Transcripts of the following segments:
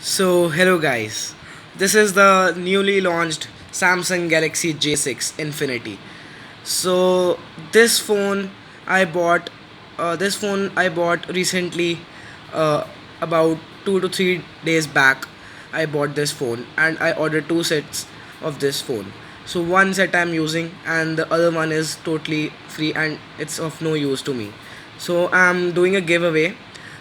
So, hello guys. This is the newly launched Samsung Galaxy J6 Infinity. So, this phone I bought recently, uh, about 2 to 3 days back. I bought this phone and I ordered two sets of this phone. So, one set I'm using and the other one is totally free and it's of no use to me. So, I'm doing a giveaway.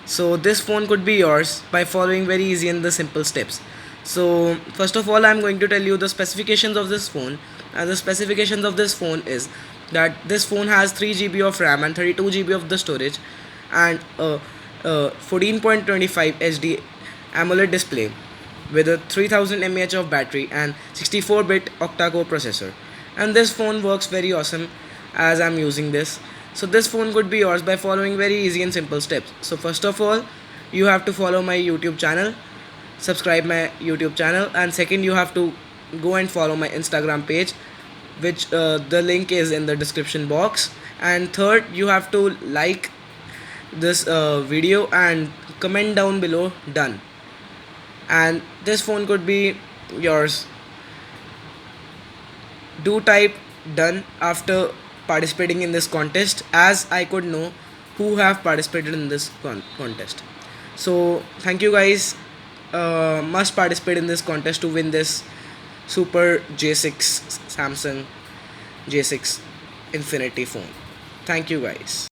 So this phone could be yours by following very easy and the simple steps. So first of all, I'm going to tell you the specifications of this phone. And the specifications of this phone is that this phone has 3 GB of RAM and 32 GB of the storage, and a 14.25 HD AMOLED display with a 3000 mAh of battery and 64-bit octa-core processor. And this phone works very awesome as I'm using this. So this phone could be yours by following very easy and simple steps. So first of all, you have to follow my YouTube channel, subscribe my YouTube channel, and second, you have to go and follow my Instagram page, which the link is in the description box. And third, you have to like this video and comment down below done, and this phone could be yours. Do type done after participating in this contest, as I could know who have participated in this contest. So thank you guys. Must participate in this contest to win this super J6 Samsung J6 Infinity phone. Thank you guys.